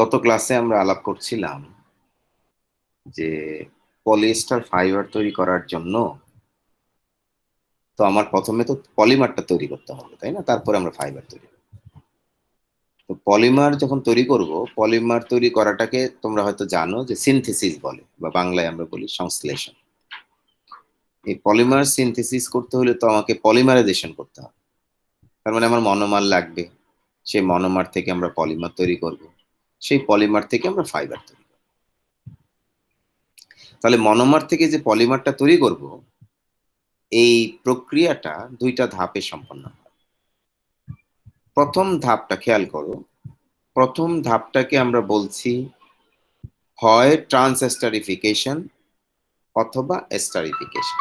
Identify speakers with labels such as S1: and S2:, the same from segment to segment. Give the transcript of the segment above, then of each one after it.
S1: গত ক্লাসে আমরা আলাপ করছিলাম যে পলিয়েস্টার ফাইবার তৈরি করার জন্য তো আমার প্রথমে তো পলিমারটা তৈরি করতে হবে, তাই না? তারপরে আমরা ফাইবার তৈরি করব। তো পলিমার যখন তৈরি করব, পলিমার তৈরি করাটাকে তোমরা হয়তো জানো যে সিনথেসিস বলে, বা বাংলায় আমরা বলি সংশ্লেষণ। এই পলিমার সিনথেসিস করতে হলে তো আমাকে পলিমারাইজেশন করতে হবে। তার মানে আমার মনোমার লাগবে, সেই মনোমার থেকে আমরা পলিমার তৈরি করব, সেই পলিমার থেকে আমরা ফাইবার তৈরি করব। তাহলে মনোমার থেকে যে পলিমারটা তৈরি করব, এই প্রক্রিয়াটা দুইটা ধাপে সম্পন্ন হয়। প্রথম ধাপটা খেয়াল করো, প্রথম ধাপটাকে আমরা বলছি হয় ট্রান্সএস্টারিফিকেশন অথবা এস্টারিফিকেশন।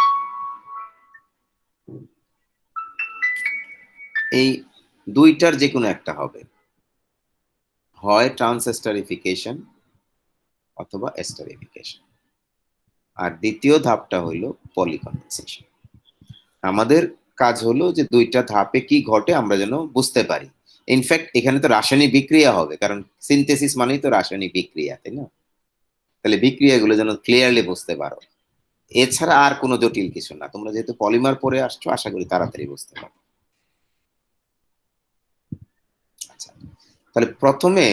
S1: এই দুইটার যে কোনো একটা হবে, হয় ট্রান্সএস্টারিফিকেশন অথবা এস্টারিফিকেশন। আর দ্বিতীয় ধাপটা হলো পলিকন্ডেনসেশন। আমাদের কাজ হলো যে দুইটা ধাপে কি ঘটে আমরা যেন বুঝতে পারি। ইনফ্যাক্ট এখানে তো রাসায়নিক বিক্রিয়া হবে, কারণ সিনথেসিস মানেই তো রাসায়নিক বিক্রিয়া, তাই না? তাহলে বিক্রিয়াগুলো যেন ক্লিয়ারলি বুঝতে পারো। এছাড়া আর কোনো জটিল কিছু না। তোমরা যেহেতু পলিমার পড়ে আসছো, আশা করি তাড়াতাড়ি বুঝতে পারো। আচ্ছা, তাহলে প্রথমে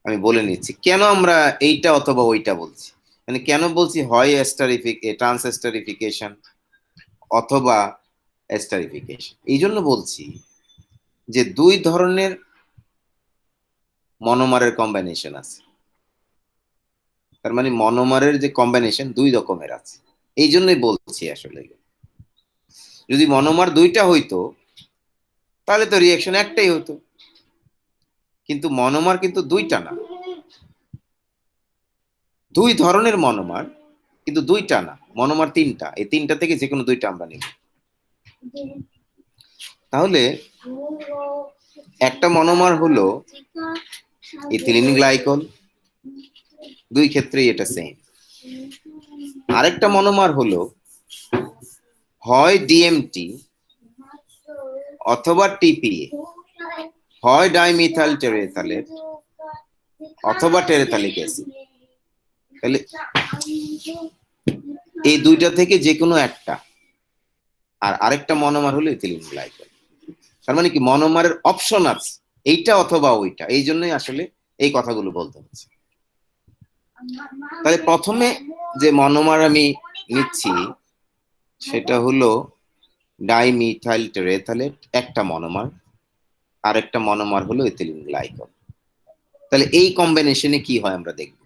S1: আমি বলে নিচ্ছি কেন আমরা এইটা অথবা ওইটা বলছি। মানে কেন বলছি হয় ট্রান্সএস্টারিফিকেশন অথবা এস্টারিফিকেশন। এই জন্য বলছি যে দুই ধরনের মনোমারের কম্বিনেশন আছে। তার মানে মনোমারের যে কম্বিনেশন দুই রকমের আছে, এই জন্যই বলছি। আসলে যদি মনোমার দুইটা হইতো তাহলে তো রিয়াকশন একটাই হতো, কিন্তু মনোমার কিন্তু দুইটা না, দুই ধরনের মনোমার, কিন্তু দুইটা না, মনোমার তিনটা। এই তিনটা থেকে যে কোনো দুইটা আমরা নিব। তাহলে একটা মনোমার হলো ইথিলিন গ্লাইকল, দুই ক্ষেত্রেই এটা সেম। আরেকটা মনোমার হলো হয় ডিএমটি অথবা টিপিএ, হয় ডাইমিথাইল টেরেথালেট অথবা টেরেথালিক অ্যাসিড। তাহলে এই দুইটা থেকে যে কোনো একটা। আর আরেকটা মনোমার হলো ইথিলিন গ্লাইকল। তার মানে কি মনোমারের অপশন আছে, এইটা অথবা ওইটা। এই জন্যই আসলে এই কথাগুলো বলতে হচ্ছে। তাহলে প্রথমে যে মনোমার আমি নিচ্ছি সেটা হলো ডাইমিথাইল টেরেথালেট, একটা মনোমার। আর একটা মনোমার হলো ইথিলিন গ্লাইকল। তাহলে এই কম্বিনেশনে কি হয় আমরা দেখব।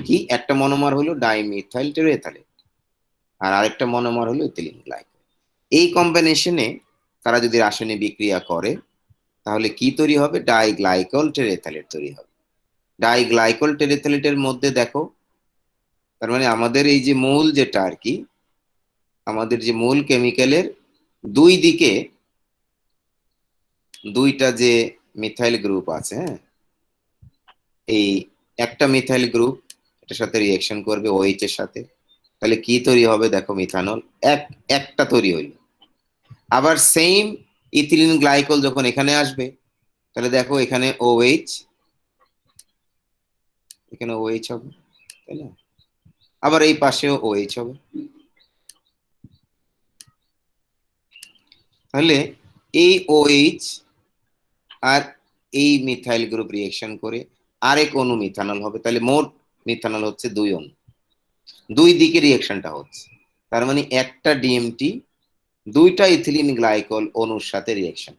S1: কি, একটা মনোমার হলো ডাইমিথাইল টেরেথালেট আর আরেকটা মনোমার হলো ইথিলিন গ্লাইকল। এই কম্বিনেশনে তারা যদি রাসায়নিক বিক্রিয়া করে তাহলে কি তৈরি হবে? ডাইগ্লাইকল টেরেথালেট তৈরি হবে। ডাইগ্লাইকল টেরেথালেটের মধ্যে দেখো, তার মানে আমাদের এই যে মূল যেটা আর কি, আমাদের যে মূল কেমিক্যালের দুই দিকে দুইটা যে মিথাইল গ্রুপ আছে, হ্যাঁ, এই একটা মিথাইল গ্রুপ এটার সাথে রিয়েকশন করবে ওএইচ এর সাথে, তাহলে কি তৈরি হবে? দেখো মিথানল একটা তৈরি হইল। আবার সেম ইথিলিন গ্লাইকল যখন এখানে আসবে তাহলে দেখো এখানে ওএইচ, এখানে ওএইচ হবে, তাই না? আবার এই পাশেও ওএইচ হবে। তাহলে এই ওএইচ আর এই মিথাইল গ্রুপ রিয়েকশন করে আরেক অণু মিথানল হবে। তাহলে মোট মিথানল হচ্ছে দুই অণু, দুই দিকে রিয়েকশনটা হচ্ছে। তার মানে একটা ডিএমটি দুইটা ইথিলিন গ্লাইকল অণুর সাথে রিয়েকশন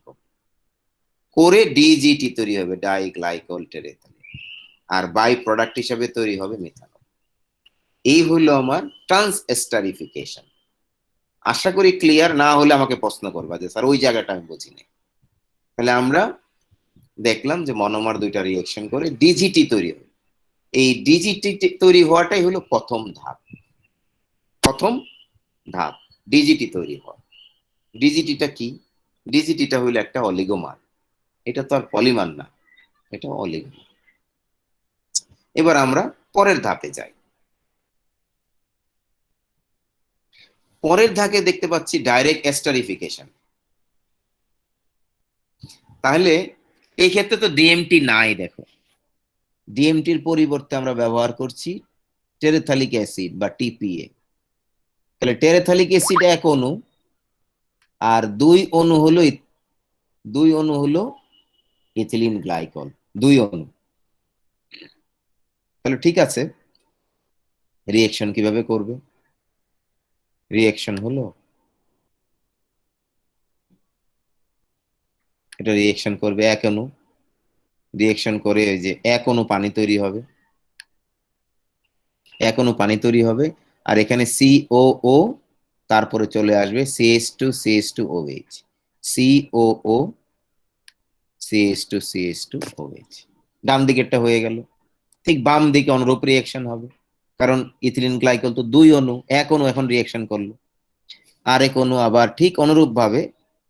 S1: করে ডিজিটি তৈরি হবে, ডাইগ্লাইকল টেরেথালেট। আর বাই প্রোডাক্ট হিসেবে তৈরি হবে মিথানল। এই হলো আমার ট্রান্সএস্টারিফিকেশন। আশা করি ক্লিয়ার। না হলে আমাকে প্রশ্ন করবা যে স্যার ওই জায়গাটা আমি বুঝিনি। তাহলে আমরা দেখলাম যে মনোমার দুইটা রিয়েকশন করে ডিজিটি তৈরি হয়। এই ডিজিটি তৈরি হওয়াটাই হলো প্রথম ধাপ। প্রথম ধাপ ডিজিটি তৈরি হওয়া। ডিজিটিটা কি? ডিজিটিটা হইলো একটা অলিগোমার। এটা তো আর পলিমার না, এটা অলিগোমার। এবার আমরা পরের ধাপে যাই। পরের ধাপে দেখতে পাচ্ছি ডাইরেক্ট এস্টারিফিকেশন। তাহলে এই ক্ষেত্রে তো ডিএমটি নাই, দেখো ডিএমটির পরিবর্তে আমরা ব্যবহার করছি টেরেথালিক অ্যাসিড বা টিপিএ। তাহলে টেরেথালিক অ্যাসিড এক অণু, আর দুই অণু হলো ইথিলিন গ্লাইকল, দুই অণু। তাহলে ঠিক আছে, রিয়েকশন কিভাবে করবে? রিয়েকশন হলো, এটা রিয়েকশন করবে এক অণু, রিয়েকশন করে ওই যে এক অণু পানি তৈরি হবে, এক অণু পানি তৈরি হবে, আর এখানে COO, তারপরে চলে আসবে CH2CH2OH, COO CH2CH2OH। ডান দিকেরটা হয়ে গেল। ঠিক বাম দিকে অনুরূপ রিয়েকশন হবে, কারণ ইথিলিন গ্লাইকল তো দুই অণু, এক অণু এখন রিয়েকশন করলো, আরেক অণু আবার ঠিক অনুরূপ ভাবে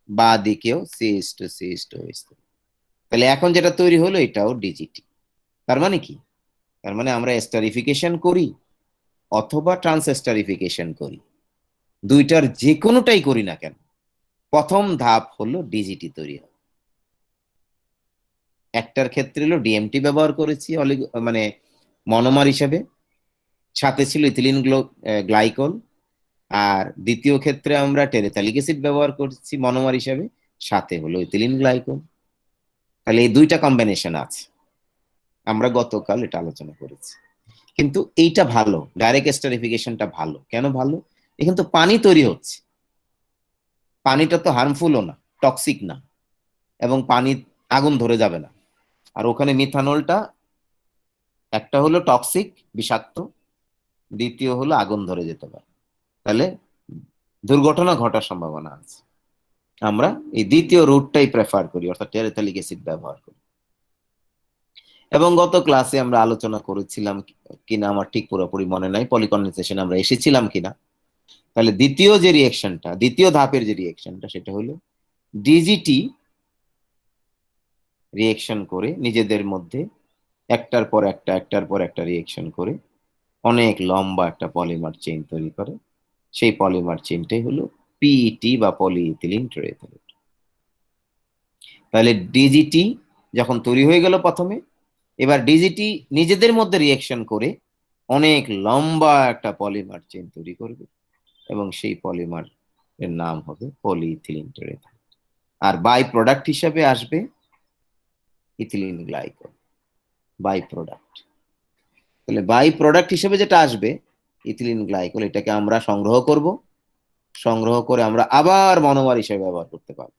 S1: বা দিকেও CH2CH2OH। তাহলে এখন যেটা তৈরি হলো এটাও ডিজিটি। তার মানে কি? তার মানে আমরা এস্টারিফিকেশন করি অথবা ট্রান্সএস্টারিফিকেশন করি, দুইটার যে কোনোটাই করি না কেন, প্রথম ধাপ হলো ডিজিটি তৈরি হয়। একটার ক্ষেত্রে হলো ডিএমটি ব্যবহার করেছি মানে মনোমার হিসেবে, সাথে ছিল ইথিলিন গ্লাইকল। আর দ্বিতীয় ক্ষেত্রে আমরা টেরেথালিক অ্যাসিড ব্যবহার করছি মনোমার হিসেবে, সাথে হলো ইথিলিন গ্লাইকল। তাহলে এই দুইটা কম্বিনেশন আছে, আমরা গতকাল এটা আলোচনা করেছি। কিন্তু এইটা ভালো, ডাইরেক্ট এস্টারিফিকেশনটা ভালো। কেন ভালো? এখানে তো পানি তৈরি হচ্ছে, পানিটা তো হার্মফুলও না, টক্সিক না, এবং পানি আগুন ধরে যাবে না। আর ওখানে মিথানলটা একটা হলো টক্সিক, বিষাক্ত, দ্বিতীয় হলো আগুন ধরে যেতে পারে, তাহলে দুর্ঘটনা ঘটার সম্ভাবনা আছে। আমরা এই দ্বিতীয় রুটটাই প্রেফার করি, অর্থাৎ টেরেথালিক অ্যাসিড ব্যবহার করি। এবং গত ক্লাসে আমরা আলোচনা করেছিলাম কিনা আমার ঠিক পুরোপুরি মনে নাই, পলিকন্ডেন্সেশন আমরা এসেছিলাম কিনা। তাহলে দ্বিতীয় যে রিয়েকশনটা, দ্বিতীয় ধাপের যে রিয়েকশনটা, সেটা হলো ডিজিটি রিয়েকশন করে নিজেদের মধ্যে একটার পর একটা রিয়েকশন করে অনেক লম্বা একটা পলিমার চেইন তৈরি করে। সেই পলিমার চেইনটাই হলো পিইটি বা পলিইথিলিন টেরেথালিক। তাহলে ডিজিটি যখন তৈরি হয়ে গেল প্রথমে, এবার ডিজিটি নিজেদের মধ্যে রিয়েকশন করে অনেক লম্বা একটা পলিমার চেইন তৈরি করবে, এবং সেই পলিমার এর নাম হবে পলিইথিলিন টেরেথালিক। আর বাই প্রোডাক্ট হিসেবে আসবে ইথিলিন গ্লাইকল, বাই প্রোডাক্ট। তাহলে বাই প্রোডাক্ট হিসেবে যেটা আসবে ইথিলিন গ্লাইকল, এটাকে আমরা সংগ্রহ করব, সংগ্রহ করে আমরা আবার মনোমার হিসেবে ব্যবহার করতে পারবো।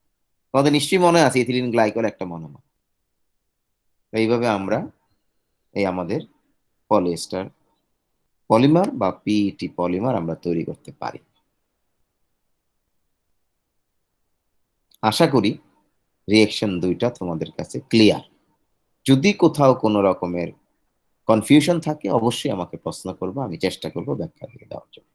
S1: তোমাদের নিশ্চয়ই মনে আছে ইথিলিন গ্লাইকল একটা মনোমার। এইভাবে আমরা এই আমাদের পলিয়েস্টার পলিমার বা পিইটি পলিমার আমরা তৈরি করতে পারি। আশা করি রিয়েকশন দুইটা তোমাদের কাছে ক্লিয়ার। যদি কোথাও কোনো রকমের কনফিউশন থাকে অবশ্যই আমাকে প্রশ্ন করবো, আমি চেষ্টা করব ব্যাখ্যা দিয়ে দেওয়ার জন্য।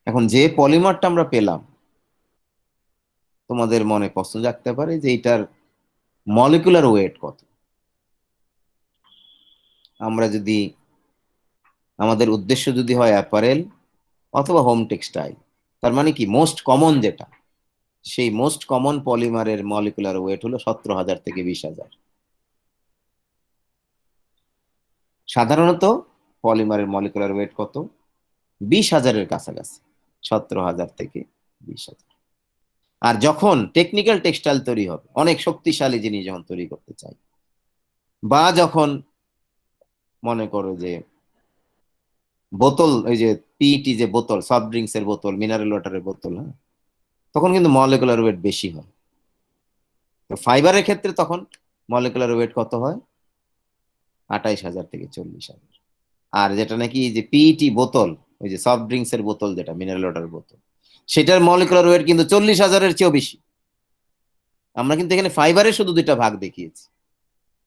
S1: এখন যে পলিমারটা আমরা পেলাম, তোমাদের মনে প্রশ্ন জাগতে পারে যে এটার মলিকুলার ওয়েট কত। আমরা যদি, আমাদের উদ্দেশ্য যদি হয় অ্যাপারেল অথবা হোম টেক্সটাইল, তার মানে কি মোস্ট কমন যেটা, সেই মোস্ট কমন পলিমারের মলিকুলার ওয়েট হলো 17,000 থেকে 20,000। সাধারণত পলিমারের মলিকুলার ওয়েট কত? 20,000-এর কাছাকাছি, 17,000 থেকে 20,000। আর যখন টেকনিক্যাল টেক্সটাইল তৈরি হবে, অনেক শক্তিশালী জিনিস যখন তৈরি করতে চাই, বা যখন মনে করো যে বোতল, ওই যে পিইটি যে বোতল, সফট ড্রিঙ্কস এর বোতল, মিনারেল ওয়াটারের বোতল, হ্যাঁ, তখন কিন্তু মলিকুলার ওয়েট বেশি হয়। তো ফাইবারের ক্ষেত্রে তখন মলিকুলার ওয়েট কত হয়? 28,000 থেকে 40,000। আর যেটা নাকি যে পিইটি বোতল, ওই যে সফট ড্রিঙ্কস এর বোতল, যেটা মিনারেল ওয়াটার বোতল, সেটার মলিকুলার ওয়েট কিন্তু 40,000-এর চেয়েও বেশি। আমরা কিন্তু এখানে ফাইবারের শুধু দুইটা ভাগ দেখিয়েছি।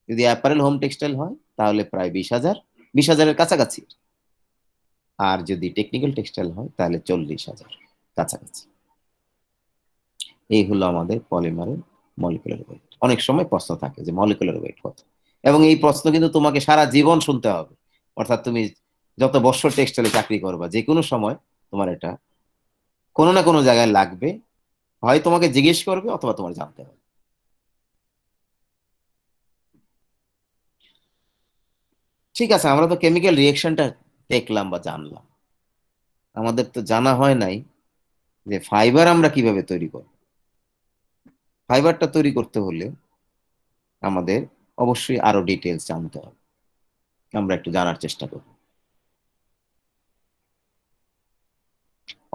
S1: যদি অ্যাপারেল হোম টেক্সটাইল হয় তাহলে প্রায় 20,000, 20,000-এর কাছাকাছি। আর যদি টেকনিক্যাল টেক্সটাইল হয় তাহলে 40,000 কাছাকাছি। এই হলো আমাদের পলিমারের মলিকুলার ওয়েট। অনেক সময় প্রশ্ন থাকে যে মলিকুলার ওয়েট কত, এবং এই প্রশ্ন কিন্তু তোমাকে সারা জীবন শুনতে হবে। অর্থাৎ তুমি যত বছর টেক্সটাইলে চাকরি করবা, যে কোনো সময় তোমার এটা কোনো না কোনো জায়গায় লাগবে, হয় তোমাকে জিজ্ঞেস করবে অথবা তোমার জানতে হবে। ঠিক আছে, আমরা তো কেমিক্যাল রিয়েকশনটা দেখলাম বা জানলাম, আমাদের তো জানা হয় নাই যে ফাইবার আমরা কিভাবে তৈরি করব। ফাইবারটা তৈরি করতে হলে আমাদের অবশ্যই আরো ডিটেলস জানতে হবে, আমরা একটু জানার চেষ্টা করব।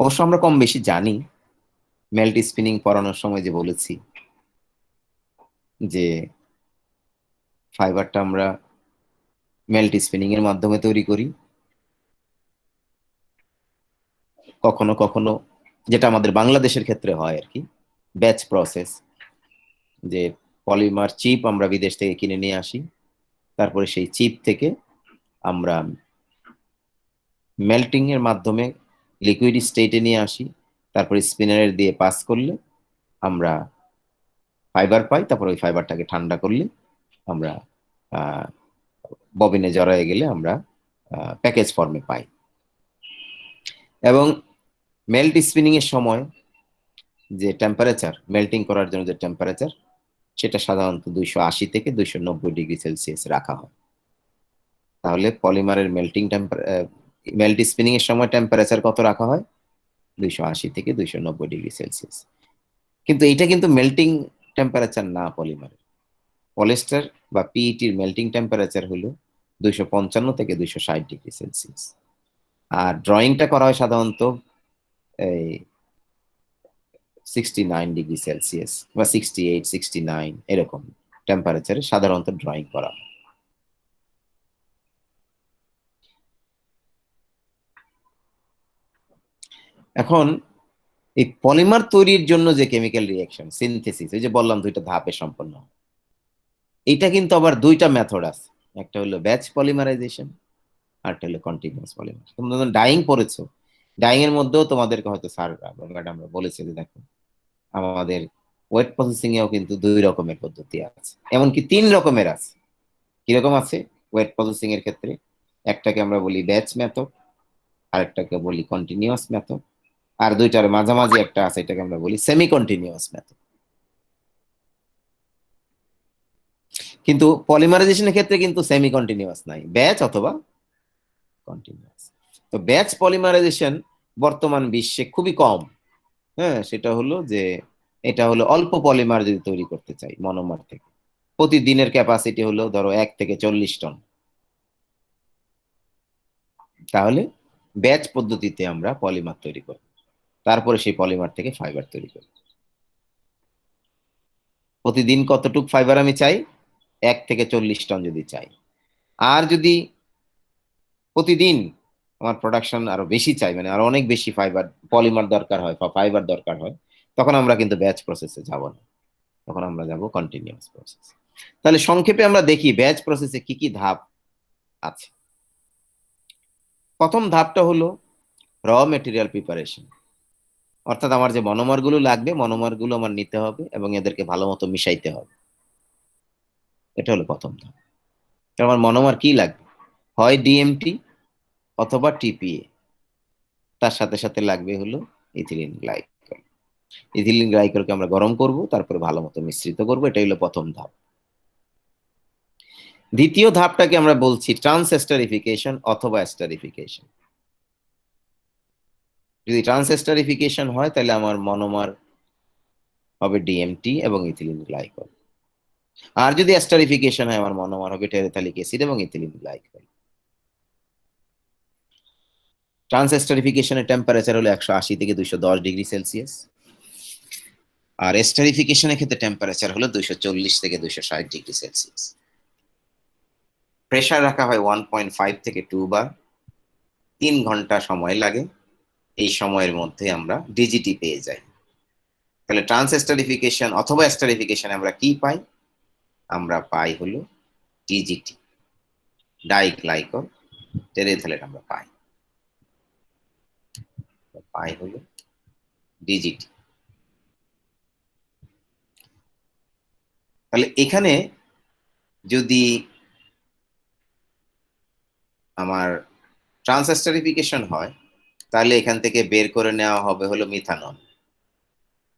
S1: অবশ্য আমরা কম বেশি জানি। মেল্ট স্পিনিং পড়ানোর সময় যে বলেছি যে ফাইবারটা আমরা মেল্ট স্পিনিং এর মাধ্যমে তৈরি করি, কখনো কখনো যেটা আমাদের বাংলাদেশের ক্ষেত্রে হয় আর কি, ব্যাচ প্রসেস, যে পলিমার চিপ আমরা বিদেশ থেকে কিনে নিয়ে আসি, তারপরে সেই চিপ থেকে আমরা মেল্টিং এর মাধ্যমে লিকুইড স্টেটে নিয়ে আসি, তারপরে স্পিনারের দিয়ে পাস করলে আমরা ফাইবার পাই, তারপর ওই ফাইবারটাকে ঠান্ডা করলে আমরা ববিনে জড়ায় গেলে আমরা প্যাকেজ ফর্মে পাই। এবং মেল্ট স্পিনিং এর সময় যে টেম্পারেচার, মেল্টিং করার জন্য যে টেম্পারেচার, সেটা সাধারণত 280 থেকে 290 ডিগ্রি সেলসিয়াস রাখা হয়। তাহলে পলিমারের মেল্ট স্পিনিং এর সময় টেম্পারেচার কত রাখা হয়? 280 থেকে 290 ডিগ্রি সেলসিয়াস। কিন্তু এটা কিন্তু মেল্টিং টেম্পারেচার না পলিমারের। পলিস্টার বা পিইটির মেল্টিং টেম্পারেচার হলো 255 থেকে 260 ডিগ্রি সেলসিয়াস। আর ড্রয়িংটা করা হয় সাধারণত এই 69 ডিগ্রি সেলসিয়াস বা 68, 69 এরকম টেম্পারেচারে সাধারণত ড্রয়িং করা হয়। এখন এই পলিমার তৈরির জন্য যে কেমিক্যাল রিয়াকশন সিনথেসিস, এই যে বললাম দুইটা ধাপে সম্পন্ন হয়, এটা কিন্তু আবার দুইটা মেথড আছে। একটা হলো ব্যাচ পলিমারাইজেশন, আরটা হলো কন্টিনিউয়াস পলিমার। তোমরা যখন ডাইং পড়েছো, ডাইং এর মধ্যেও তোমাদেরকে হয়তো স্যার ম্যাডামরা বলেছে যে দেখো আমাদের ওয়েট প্রসেসিং এও কিন্তু দুই রকমের পদ্ধতি আছে, এমনকি তিন রকমের আছে। কিরকম আছে ওয়েট প্রসেসিং এর ক্ষেত্রে? একটাকে আমরা বলি ব্যাচ মেথড, আরেকটাকে বলি কন্টিনিউয়াস মেথড, আর দুইটার মাঝামাঝি একটা আছে, এটাকে আমরা বলি সেমি কন্টিনিউয়াস মেথড। কিন্তু পলিমারাইজেশনের ক্ষেত্রে কিন্তু সেমি কন্টিনিউয়াস নাই, ব্যাচ অথবা কন্টিনিউয়াস। তো ব্যাচ পলিমারাইজেশন বর্তমান বিশ্বে খুবই কম। হ্যাঁ, সেটা হলো যে এটা হলো অল্প পলিমার যদি তৈরি করতে চাই মনোমার থেকে, প্রতিদিনের ক্যাপাসিটি হলো ধরো 1 থেকে 40 টন, তাহলে ব্যাচ পদ্ধতিতে আমরা পলিমার তৈরি করি, তারপরে সেই পলিমার থেকে ফাইবার তৈরি করি। প্রতিদিন কতটুক ফাইবার আমি চাই? 1 থেকে 40 টন যদি চাই। আর যদি প্রতিদিন আমার প্রোডাকশন আরো বেশি চাই, মানে আরো অনেক বেশি ফাইবার পলিমার দরকার হয় বা ফাইবার দরকার হয়, তখন আমরা কিন্তু ব্যাচ প্রসেসে যাব না, তখন আমরা যাব কন্টিনিউয়াস প্রসেস। তাহলে সংক্ষেপে আমরা দেখি ব্যাচ প্রসেসে কি কি ধাপ আছে। প্রথম ধাপটা হলো র মেটেরিয়াল প্রিপারেশন, অর্থাৎ আমার যে মনোমার গুলো লাগবে, মনোমার গুলো আমার নিতে হবে এবং এদেরকে ভালো মতো মিশাইতে হবে। এটা হলো প্রথম ধাপ। আমার মনোমার কি লাগবে? হয় ডিএমটি অথবা টিপিএ, তার সাথে সাথে লাগবে হলো ইথিলিন গ্লাইকল। ইথিলিন গ্লাইকলকে আমরা গরম করব, তারপরে ভালো মতো মিশ্রিত করব। এটা হলো প্রথম ধাপ। দ্বিতীয় ধাপটাকে আমরা বলছি ট্রান্স এস্টারিফিকেশন অথবা এস্টারিফিকেশন। যদি ট্রান্স এস্টারিফিকেশন হয় তাহলে আমার মনোমার হবে ডিএমটি এবং ইথিলিন গ্লাইকল। আর যদি এস্টারিফিকেশন হয় আমার মনোমার হবে টেরেথালিক অ্যাসিড এবং ইথিলিন গ্লাইকল। ট্রান্স এস্টারিফিকেশনের টেম্পারেচার হলো 180 থেকে 210 ডিগ্রি সেলসিয়াস, আর এস্টারিফিকেশনের ক্ষেত্রে টেম্পারেচার হলো 240 থেকে 260 ডিগ্রি সেলসিয়াস। প্রেসার রাখা হয় 1.5 থেকে 2 বার। 3 ঘন্টা সময় লাগে, এই সময়ের মধ্যে আমরা ডিজিটি পেয়ে যাই। তাহলে ট্রান্স এস্টারিফিকেশন অথবা এস্টারিফিকেশন আমরা কি পাই? আমরা পাই হলো ডিজিটি, ডাইগ্লাইকল টেরেথালেট আমরা পাই, পাই হলো ডিজিটি। তাহলে এখানে যদি আমার ট্রান্স এস্টারিফিকেশন হয়, তাহলে এখান থেকে বের করে নেওয়া হবে হলো মিথানল।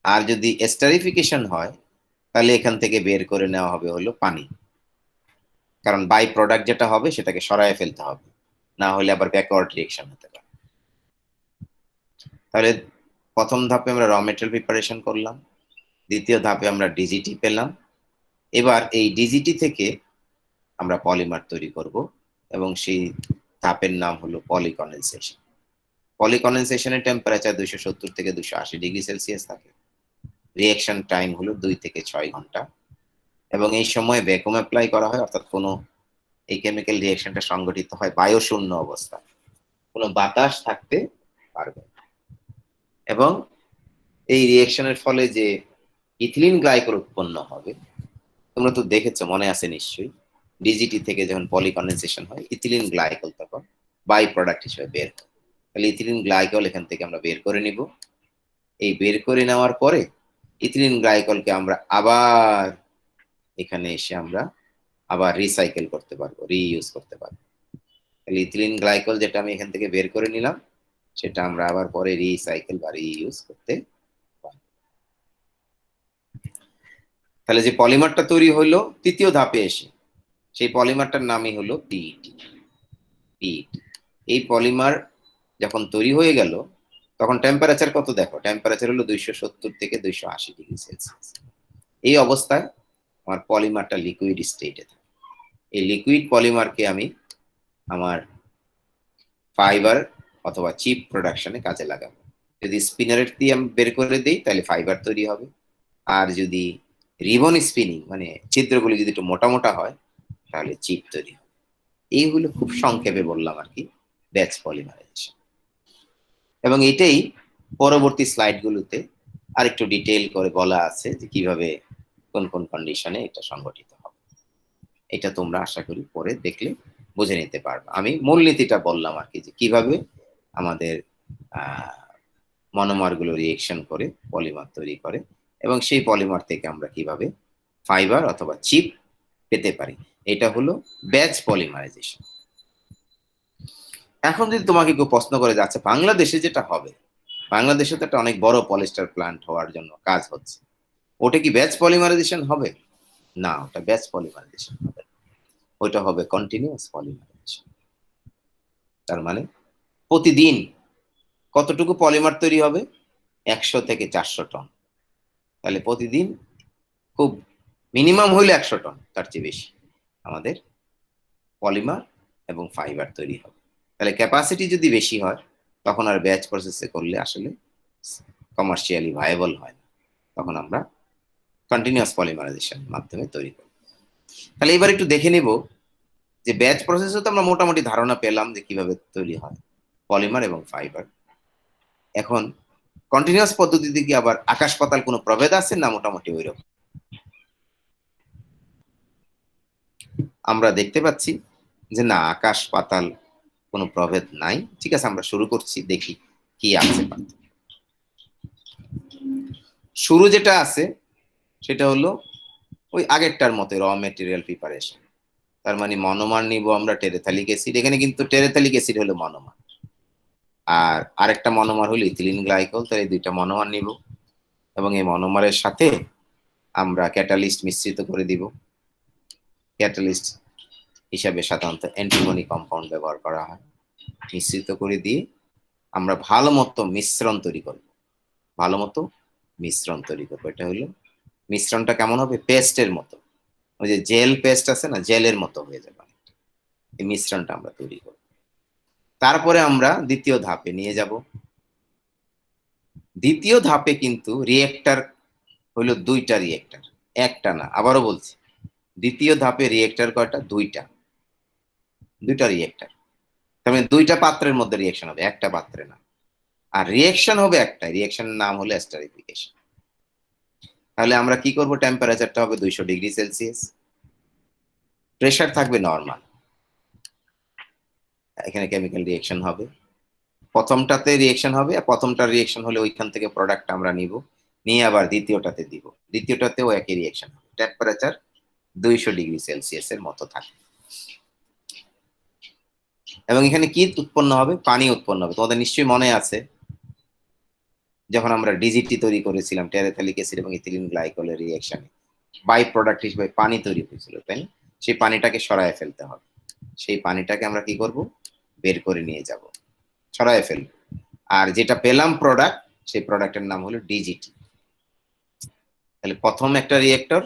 S1: আর যদি এস্টারিফিকেশন হয় তাহলে এখান থেকে বের করে নেওয়া হবে হলো পানি, কারণ বাই প্রোডাক্ট যেটা হবে সেটাকে সরায় ফেলতে হবে, না হলে আবার ব্যাকওয়ার্ড রিয়েকশন হতে পারে। তাহলে প্রথম ধাপে আমরা র মেটেরিয়াল প্রিপারেশন করলাম, দ্বিতীয় ধাপে আমরা ডিজিটি পেলাম। এবার এই ডিজিটি থেকে আমরা পলিমার তৈরি করব, এবং সেই ধাপের নাম হলো পলিকন্ডেনসেশন। পলিকন্ডেনসেশনের টেম্পারেচার 270 থেকে 280 ডিগ্রি সেলসিয়াস থাকে। রিয়েকশন টাইম হলো 2 থেকে 6 ঘন্টা, এবং এই সময় ভ্যাকুয়াম অ্যাপ্লাই করা হয়, অর্থাৎ কোনো এই কেমিক্যাল রিয়েকশনটা সংগঠিত হয় বায়ুশূন্য অবস্থা, কোনো বাতাস থাকতে পারবে। এবং এই রিয়েকশনের ফলে যে ইথিলিন গ্লাইকল উৎপন্ন হবে, তোমরা তো দেখেছো, মনে আছে নিশ্চয়ই, ডিজিটি থেকে যখন পলিকন্ডেনসেশন হয় ইথিলিন গ্লাইকল তখন বাই প্রোডাক্ট হিসেবে বের হয়। তাহলে ইথিলিন গ্লাইকল এখান থেকে আমরা বের করে নিব। এই বের করে নেওয়ার পরে ইথিলিন গ্লাইকলকে আমরা আবার এখানে এসে আমরা আবার রিসাইকেল করতে পারবো, রিইউজ করতে পারবো। তাহলে ইথিলিন গ্লাইকল যেটা আমি এখান থেকে বের করে নিলাম, সেটা আমরা আবার পরে রিসাইকেল বা রিইউজ করতে পারবো। তাহলে যে পলিমারটা তৈরি হলো তৃতীয় ধাপে এসে, সেই পলিমারটার নামই হলো পিইটি। পিইটি এই পলিমার যখন তৈরি হয়ে গেল, তখন টেম্পারেচার কত দেখো, টেম্পারেচার হলো 270 থেকে 280 ডিগ্রি সেলসিয়াস। এই অবস্থায় আমার পলিমারটা লিকুইড স্টেটে থাকে। এই লিকুইড পলিমারকে আমি আমার ফাইবার অথবা চিপ প্রোডাকশনে কাজে লাগাবো। যদি স্পিনারের দিয়ে আমি বের করে দিই তাহলে ফাইবার তৈরি হবে, আর যদি রিবন স্পিনিং মানে ছিদ্রগুলি যদি একটু মোটা মোটা হয় তাহলে চিপ তৈরি হবে। এইগুলো খুব সংক্ষেপে বললাম আর কি, ব্যাচ পলিমারাইজেশন। এবং এটাই পরবর্তী স্লাইডগুলোতে আরেকটু ডিটেইল করে বলা আছে যে কিভাবে কোন কোন কন্ডিশনে এটা সংগঠিত হবে। এটা তোমরা আশা করি পরে দেখলে বুঝে নিতে পারবে। আমি মূলনীতিটা বললাম আর কি, যে কিভাবে আমাদের মনোমারগুলো রিয়েকশন করে পলিমার তৈরি করে, এবং সেই পলিমার থেকে আমরা কিভাবে ফাইবার অথবা চিপ পেতে পারি। এটা হলো ব্যাচ পলিমারাইজেশন। এখন যদি তোমাকে কেউ প্রশ্ন করে যাচ্ছে বাংলাদেশে যেটা হবে, বাংলাদেশে তো একটা অনেক বড় পলিস্টার প্ল্যান্ট হওয়ার জন্য কাজ হচ্ছে, ওটা কি ব্যাচ পলিমারাইজেশন হবে? না, ওটা ব্যাচ পলিমারাইজেশন হবে, ওইটা হবে কন্টিনিউয়াস পলিমারাইজেশন। তার মানে প্রতিদিন কতটুকু পলিমার তৈরি হবে? 100 থেকে 400 টন। তাহলে প্রতিদিন খুব মিনিমাম হইলে 100 টন, তার চেয়ে বেশি আমাদের পলিমার এবং ফাইবার তৈরি হবে। তাহলে ক্যাপাসিটি যদি বেশি হয় তখন আর ব্যাচ প্রসেসে করলে আসলে কমার্শিয়ালি ভায়াবল হয় না, তখন আমরা কন্টিনিউয়াস পলিমারাইজেশন মাধ্যমে তৈরি করব। তাহলে এবার একটু দেখে নেব যে ব্যাচ প্রসেসে তো আমরা মোটামুটি ধারণা পেলাম যে কিভাবে তৈরি হয় পলিমার এবং ফাইবার। এখন কন্টিনিউয়াস পদ্ধতিতে কি আবার আকাশ পাতাল কোনো প্রভেদ আছে না মোটামুটি ওই রকম? আমরা দেখতে পাচ্ছি যে না, আকাশ পাতাল কোনো প্রভেদ নাই। ঠিক আছে, আমরা শুরু করছি, দেখি কি আছে। শুরু যেটা আছে সেটা হলো ওই আগেরটার মতো র মেটেরিয়াল প্রিপারেশন। তার মানে মনোমার নিব আমরা টেরেথালিক অ্যাসিড, এখানে কিন্তু টেরেথালিক অ্যাসিড হলো মনোমার, আর আরেকটা মনোমার হলো ইথিলিন গ্লাইকল। তাই দুইটা মনোমার নিব, এবং এই মনোমারের সাথে আমরা ক্যাটালিস্ট মিশ্রিত করে দিব। ক্যাটালিস্ট হিসাবে সাধারণত অ্যান্টিমনি কম্পাউন্ড ব্যবহার করা হয়। মিশ্রিত করে দিয়ে আমরা ভালো মতো মিশ্রণ তৈরি করব, ভালো মতো মিশ্রণ তৈরি করবো। এটা হলো মিশ্রণটা কেমন হবে? পেস্টের মতো, ওই যে জেল পেস্ট আছে না, জেলের মতো হয়ে যাবে এই মিশ্রণটা আমরা তৈরি করব। তারপরে আমরা দ্বিতীয় ধাপে নিয়ে যাব। দ্বিতীয় ধাপে কিন্তু রিয়েক্টর হইল দুইটা রিয়েক্টর, একটা না, আবারও বলছি, দ্বিতীয় ধাপে রিয়েক্টর কয়টা? দুইটা, দুইটা রিয়েক্টর। তার মানে দুইটা পাত্রের মধ্যে রিয়েকশন হবে, একটা পাত্রে না। আর রিয়েকশন হবে একটা, রিয়েকশনের নাম হলো এস্টারিফিকেশন। তাহলে আমরা কি করব? টেম্পারেচারটা হবে 200 ডিগ্রি সেলসিয়াস, প্রেসার থাকবে নর্মাল। এখানে কেমিক্যাল রিয়েকশন হবে, প্রথমটাতে রিয়েকশন হবে, আর প্রথমটার রিয়েকশন হলে ওইখান থেকে প্রোডাক্ট আমরা নিব, নিয়ে আবার দ্বিতীয়টাতে দিব, দ্বিতীয়টাতেও একই রিয়েকশন হবে। টেম্পারেচার 200 ডিগ্রি সেলসিয়াসের মতো থাকে। এবং এখানে কি উৎপন্ন হবে? পানি উৎপন্ন হবে। তোমাদের নিশ্চয়ই মনে আছে যখন আমরা ডিজিটি তৈরি করেছিলাম টেরেথালিক অ্যাসিড এবং ইথিলিন গ্লাইকলের রিঅ্যাকশনে বাই প্রোডাক্ট হিসেবে পানি তৈরি হয়েছিল, তাই না? সেই পানিটাকে সরায় ফেলতে হবে। সেই পানিটাকে আমরা কি করব, বের করে নিয়ে যাব, ছড়ায় ফেলব। আর যেটা পেলাম প্রোডাক্ট, সেই প্রোডাক্টের নাম হলো ডিজিটি। তাহলে প্রথম একটা রিয়েক্টর,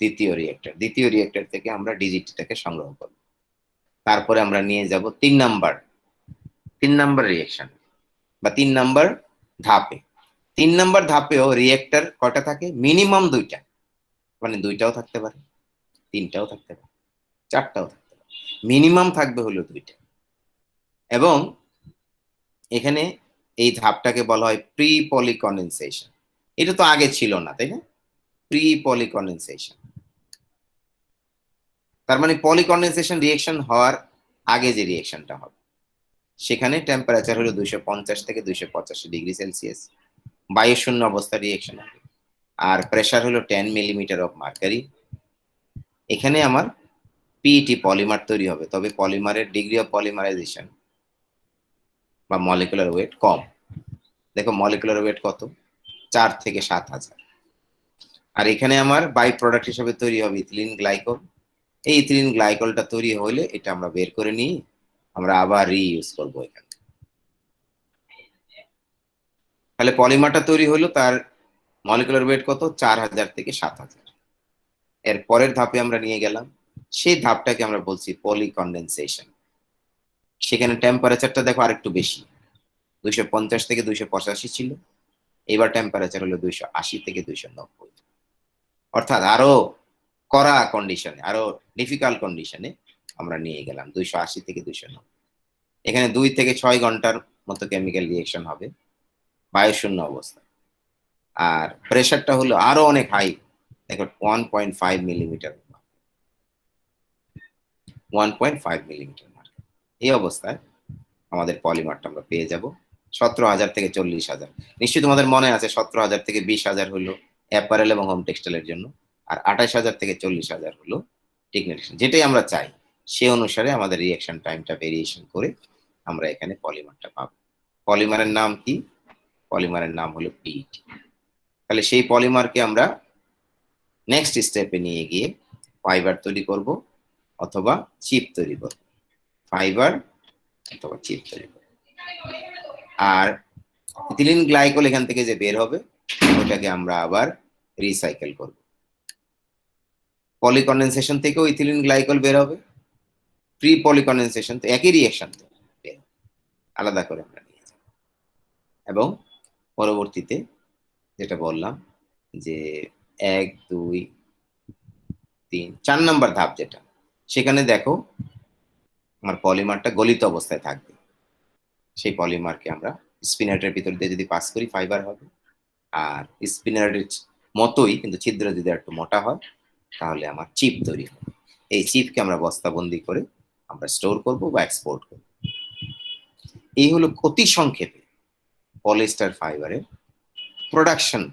S1: দ্বিতীয় রিয়েক্টর, দ্বিতীয় রিয়েক্টর থেকে আমরা ডিজিটিটাকে সংগ্রহ করব। তারপরে আমরা নিয়ে যাব তিন নাম্বার রিয়েকশন বা 3 নাম্বার ধাপে। 3 নাম্বার ধাপেও রিয়েক্টর কয়টা থাকে? মিনিমাম 2টা, মানে 2টাও থাকতে পারে, 3টাও থাকতে পারে, 4টাও থাকতে পারে, মিনিমাম থাকবে হলো 2টা। এবং এখানে এই ধাপটাকে বলা হয় প্রি পলিকন্ডেনসেশন। এটা তো আগে ছিল না, তাই না? প্রি পলিকন্ডেনসেশন তার মানে পলিকন্ডেনসেশন রিয়েকশন হওয়ার আগে যে রিয়েকশনটা হবে, সেখানে টেম্পারেচার হলো 250 থেকে 285 ডিগ্রি সেলসিয়াস, বায়ু শূন্য অবস্থা রিয়েকশন হবে। আর প্রেসার হলো 10 মিলিমিটার অফ মার্কারি। এখানে আমার পিইটি পলিমার তৈরি হবে, তবে পলিমারের ডিগ্রি অফ পলিমারাইজেশন বা মলিকুলার ওয়েট কম। দেখো মলিকুলার ওয়েট কত? 4 থেকে 7,000। আর এখানে আমার বাই প্রোডাক্ট হিসেবে তৈরি হবে ইথিলিন গ্লাইকল। এই ইথিলিন গ্লাইকলটা তৈরি হলে এটা আমরা বের করে নিই, আমরা আবার রিইউজ করবো এখানে। তাহলে পলিমারটা তৈরি হলো, তার মলিকুলার ওয়েট কত? 4,000 থেকে 7,000। এর পরের ধাপে আমরা নিয়ে গেলাম, সেই ধাপটাকে আমরা বলছি পলিকন্ডেনসেশন। সেখানে টেম্পারেচারটা দেখো আরেকটু বেশি, 250 থেকে 285 ছিল, এবার টেম্পারেচার হলো 280 থেকে 290। অর্থাৎ আরো কড়া কন্ডিশনে, আরো ডিফিকাল্ট কন্ডিশনে আমরা নিয়ে গেলাম 280 থেকে 290। এখানে 2 থেকে 6 ঘন্টার মতো কেমিক্যাল রিয়েকশন হবে বায়ুশূন্য অবস্থা। আর প্রেশারটা হলো আরো অনেক হাই, দেখো 1.5 মিলিমিটার, 1.5 মিলিমিটার। এই অবস্থায় আমাদের পলিমারটা আমরা পেয়ে যাব 17,000 থেকে 40,000। নিশ্চয়ই তোমাদের মনে আছে 17,000 থেকে 20,000 হলো অ্যাপারেল এবং হোম টেক্সটাইলের জন্য, আর 28,000 থেকে 40,000 হলো টেকনিশিয়ান। যেটাই আমরা চাই সে অনুসারে আমাদের রিঅ্যাকশন টাইমটা ভেরিয়েশন করে আমরা এখানে পলিমারটা পাবো। পলিমারের নাম কি? পলিমারের নাম হলো পিইটি। তাহলে সেই পলিমারকে আমরা নেক্সট স্টেপে নিয়ে গিয়ে ফাইবার তৈরি করব অথবা চিপ তৈরি করব, ফাইবার অথবা চিপ তৈরি করব। আর ইথিলিন গ্লাইকল এখান থেকে যে বের হবে ওটাকে আমরা আবার রিসাইকেল করব। পলিকন্ডেনসেশন থেকেও ইথিলিন গ্লাইকল বের হবে, প্রি পলিকন্ডেনসেশন তো একই রিঅ্যাকশন, তো আলাদা করে আমরা নিয়ে যাব। এবং পরবর্তীতে যেটা বললাম যে 1, 2, 3, 4 নাম্বার ধাপ যেটা, সেখানে দেখো আমার পলিমারটা গলিত অবস্থায় থাকবে। সেই পলিমারকে আমরা স্পিনারের ভিতর দিয়ে যদি পাস করি ফাইবার হবে, আর স্পিনারের মতোই কিন্তু ছিদ্র যদি একটু মোটা হয় তাহলে আমার চিপ তৈরি হবে। এই চিপকে আমরা বস্তাবন্দি করে আমরা স্টোর করব বা এক্সপোর্ট করব। এই হলো অতি সংক্ষেপে পলিস্টার ফাইবারের প্রোডাকশন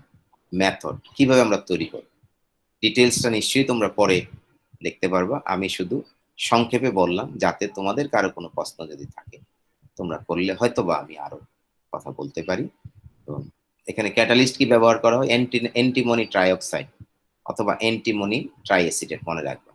S1: মেথড, কিভাবে আমরা তৈরি করব। ডিটেলসটা নিশ্চয়ই তোমরা পরে দেখতে পারবা, আমি শুধু সংক্ষেপে বললাম যাতে তোমাদের কারো কোনো প্রশ্ন যদি থাকে তোমরা করলে হয়তো বা আমি আরো কথা বলতে পারি। তো এখানে ক্যাটালিস্ট কি ব্যবহার করা হয়? অ্যান্টিমনি ট্রাইঅক্সাইড অথবা অ্যান্টিমনি ট্রাইএসিডেট, মনে রাখবা।